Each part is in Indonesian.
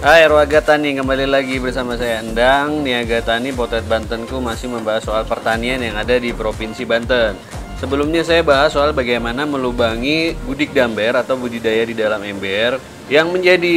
Hai Warga Tani, kembali lagi bersama saya Endang. Niaga Tani Potret Bantenku masih membahas soal pertanian yang ada di Provinsi Banten. Sebelumnya saya bahas soal bagaimana melubangi budik damber atau budidaya di dalam ember. Yang menjadi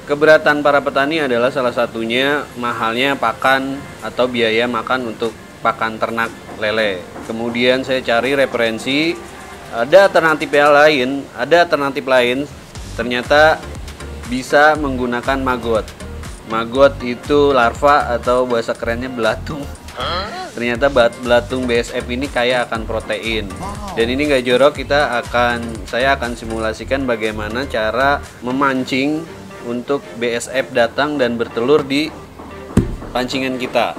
keberatan para petani adalah salah satunya mahalnya pakan atau biaya makan untuk pakan ternak lele. Kemudian saya cari referensi, ada alternatif lain, ternyata bisa menggunakan maggot. Maggot itu larva atau bahasa kerennya belatung. Ternyata belatung BSF ini kaya akan protein. Dan ini nggak jorok, saya akan simulasikan bagaimana cara memancing untuk BSF datang dan bertelur di pancingan kita.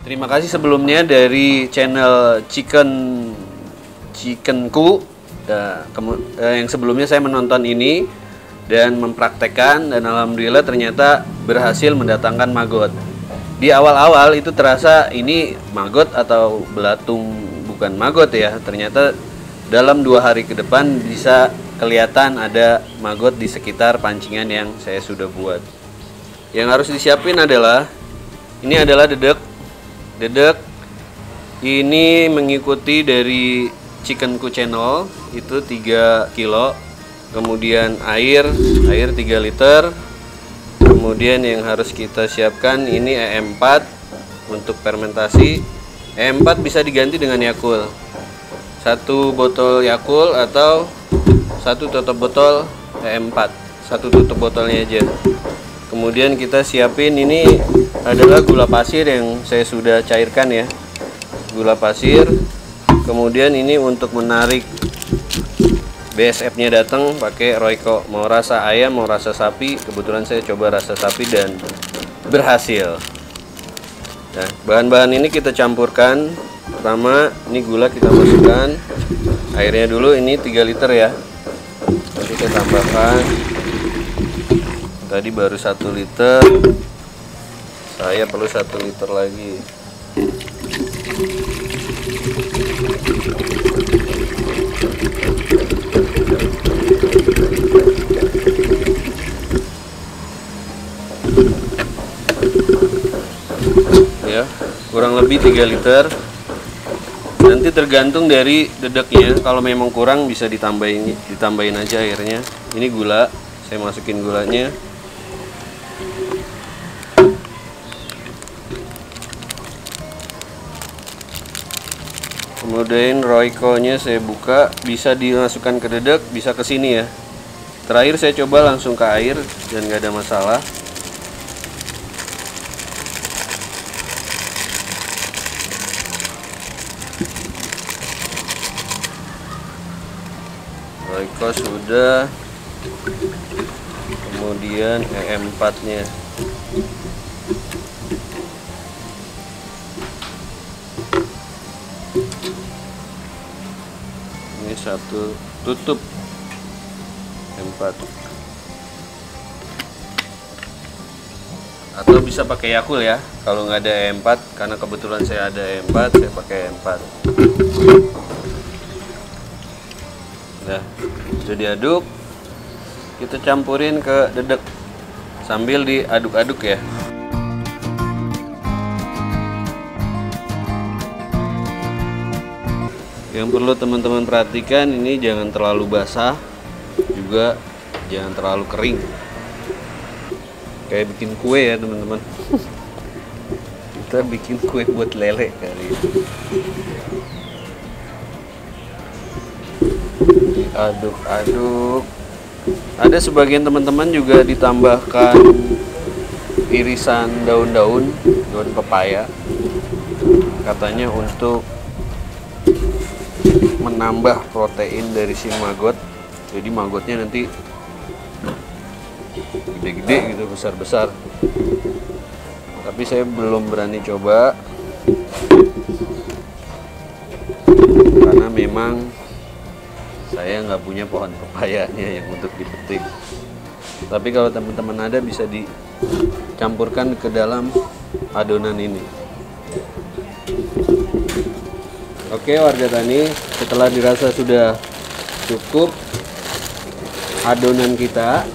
Terima kasih sebelumnya dari channel Chickenku. Yang sebelumnya saya menonton ini dan mempraktekkan, dan alhamdulillah ternyata berhasil mendatangkan maggot. Di awal-awal itu terasa ini maggot atau belatung, bukan maggot ya. Ternyata dalam 2 hari ke depan bisa kelihatan ada maggot di sekitar pancingan yang saya sudah buat. Yang harus disiapin adalah, ini adalah dedek ini mengikuti dari Chickenku channel itu 3 kilo. Kemudian air 3 liter. Kemudian yang harus kita siapkan ini EM4 untuk fermentasi. EM4 bisa diganti dengan Yakult. 1 botol Yakult atau 1 tutup botol EM4. 1 tutup botolnya aja. Kemudian kita siapin, ini adalah gula pasir yang saya sudah cairkan ya, gula pasir. Kemudian ini untuk menarik BSF-nya datang pakai Royco, mau rasa ayam mau rasa sapi. Kebetulan saya coba rasa sapi dan berhasil. Nah, bahan-bahan ini kita campurkan. Pertama, ini gula kita masukkan, airnya dulu, ini 3 liter ya. Nanti kita tambahkan. Tadi baru 1 liter, saya perlu 1 liter lagi. Ya, kurang lebih 3 liter. Nanti tergantung dari dedeknya, kalau memang kurang bisa ditambahin aja airnya. Ini gula, saya masukin gulanya. Kemudian Royco-nya saya buka, bisa dimasukkan ke dedek, bisa ke sini ya. Terakhir saya coba langsung ke air dan nggak ada masalah. Royco sudah. Kemudian EM4-nya. Ini 1 tutup EM4. Atau bisa pakai Yakult ya, kalau nggak ada EM4. Karena kebetulan saya ada EM4, saya pakai EM4. Nah, sudah diaduk, kita campurin ke dedek sambil diaduk-aduk ya. Yang perlu teman-teman perhatikan, ini jangan terlalu basah, juga jangan terlalu kering. Kayak bikin kue ya teman-teman. Kita bikin kue buat lele kali ini. Aduk-aduk. Ada sebagian teman-teman juga ditambahkan irisan daun pepaya, katanya untuk menambah protein dari si maggot. Jadi maggotnya nanti gede-gede gitu, besar-besar. Tapi saya belum berani coba karena memang saya nggak punya pohon pepayanya yang untuk dipetik. Tapi kalau teman-teman ada bisa dicampurkan ke dalam adonan ini. Oke warga tani, setelah dirasa sudah cukup adonan kita,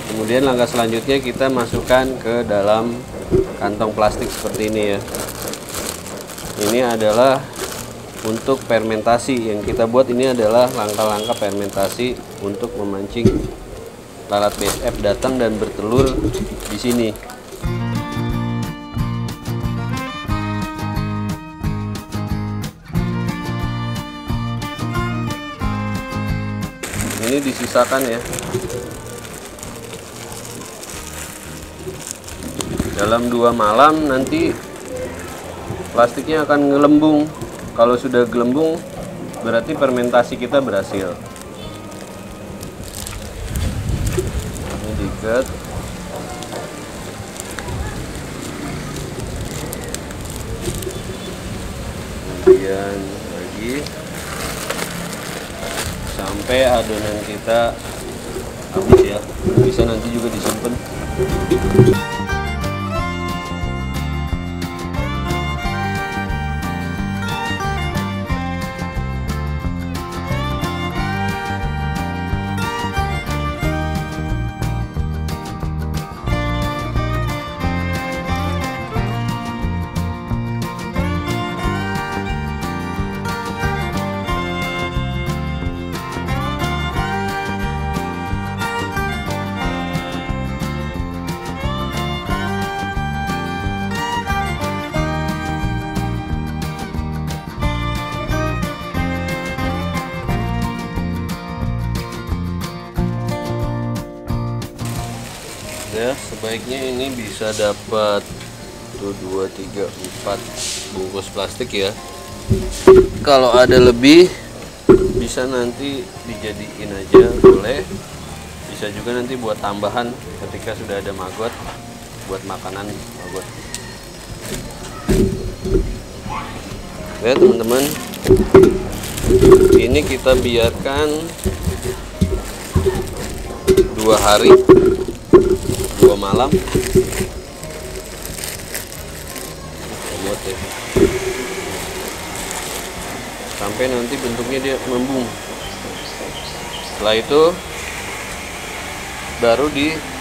kemudian langkah selanjutnya kita masukkan ke dalam kantong plastik seperti ini ya. Ini adalah untuk fermentasi. Yang kita buat ini adalah langkah-langkah fermentasi untuk memancing lalat BSF datang dan bertelur di sini. Ini disisakan ya. Dalam 2 malam nanti plastiknya akan ngelembung. Kalau sudah gelembung berarti fermentasi kita berhasil. Ini diikat. Kemudian lagi sampai adonan kita habis ya. Bisa nanti juga disimpan. Ya, sebaiknya ini bisa dapat 1, 2, 3, 4 bungkus plastik ya. Kalau ada lebih bisa nanti dijadiin aja, boleh. Bisa juga nanti buat tambahan ketika sudah ada maggot, buat makanan maggot. Ya teman-teman, ini kita biarkan 2 hari 2 malam sampai nanti bentuknya dia mengembung. Setelah itu baru diletakkan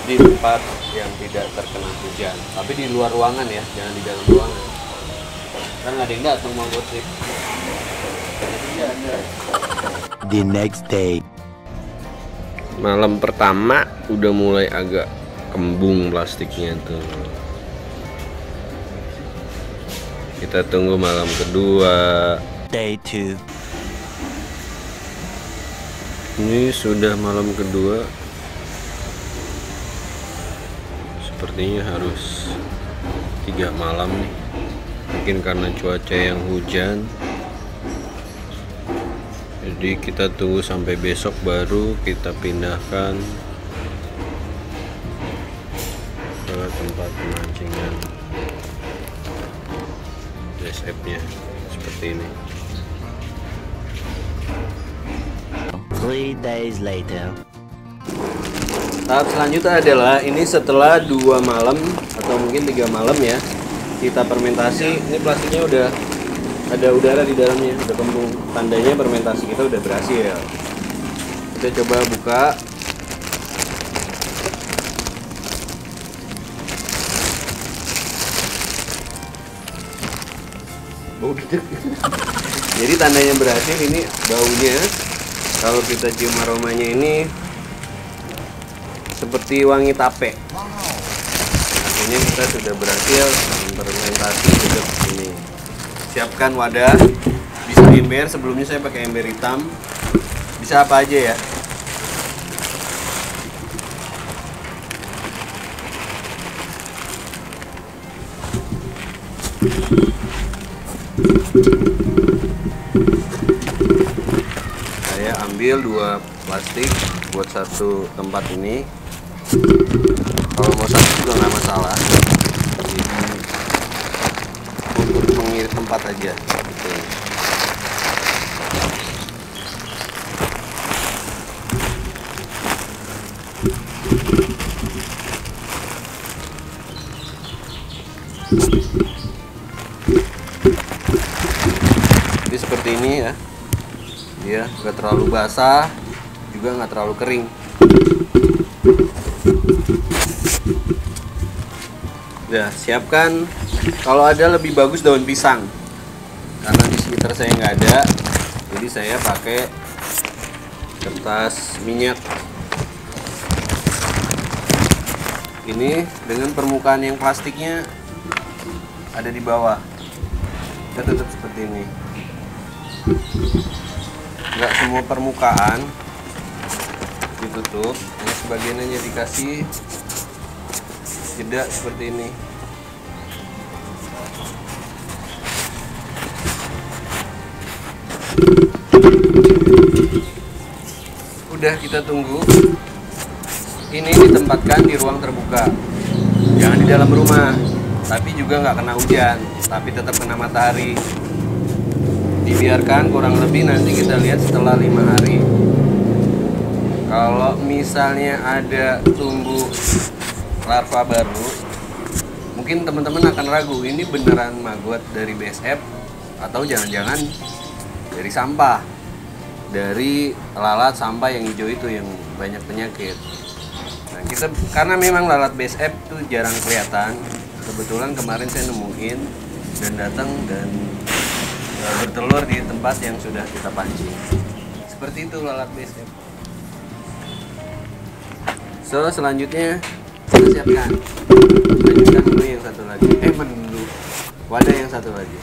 di tempat yang tidak terkena hujan, tapi di luar ruangan ya, jangan di dalam ruangan, kan ada yang datang mau gosip. The next day. Malam pertama udah mulai agak kembung plastiknya tuh. Kita tunggu malam kedua. Day 2. Ini sudah malam kedua. Sepertinya harus 3 malam nih. Mungkin karena cuaca yang hujan. Jadi kita tunggu sampai besok baru kita pindahkan ke tempat pemancingan BSF-nya seperti ini. 3 days later. Tahap selanjutnya adalah ini setelah 2 malam atau mungkin 3 malam ya, kita fermentasi. Ini plastiknya udah ada udara di dalamnya, udah kembung, tandanya fermentasi kita udah berhasil. Kita coba buka. Bau dedek. Jadi tandanya berhasil ini baunya. Kalau kita cium aromanya ini seperti wangi tape. Artinya kita sudah berhasil fermentasi dedek ini. Siapkan wadah, bisa ember. Sebelumnya saya pakai ember hitam, bisa apa aja ya. Saya ambil 2 plastik buat satu tempat ini. Kalau mau satu juga nggak masalah. Untuk mengirit tempat aja gitu. Jadi seperti ini ya. Dia nggak terlalu basah, juga nggak terlalu kering. Udah, siapkan. Kalau ada lebih bagus daun pisang. Karena di sekitar saya nggak ada, jadi saya pakai kertas minyak. Ini dengan permukaan yang plastiknya ada di bawah. Kita tutup seperti ini. Nggak semua permukaan ditutup, yang sebagian aja dikasih jeda seperti ini. Udah, kita tunggu. Ini ditempatkan di ruang terbuka, jangan di dalam rumah, tapi juga nggak kena hujan, tapi tetap kena matahari. Dibiarkan kurang lebih, nanti kita lihat setelah 5 hari. Kalau misalnya ada tumbuh larva baru, mungkin teman-teman akan ragu, ini beneran maggot dari BSF atau jangan-jangan dari sampah, dari lalat sampah yang hijau itu yang banyak penyakit. Nah, kita karena memang lalat BSF itu jarang kelihatan, kebetulan kemarin saya nemuin dan datang dan bertelur di tempat yang sudah kita pancing. Seperti itu lalat BSF. So, selanjutnya kita siapkan. Lanjutkan dulu yang satu lagi. Wadah yang satu lagi.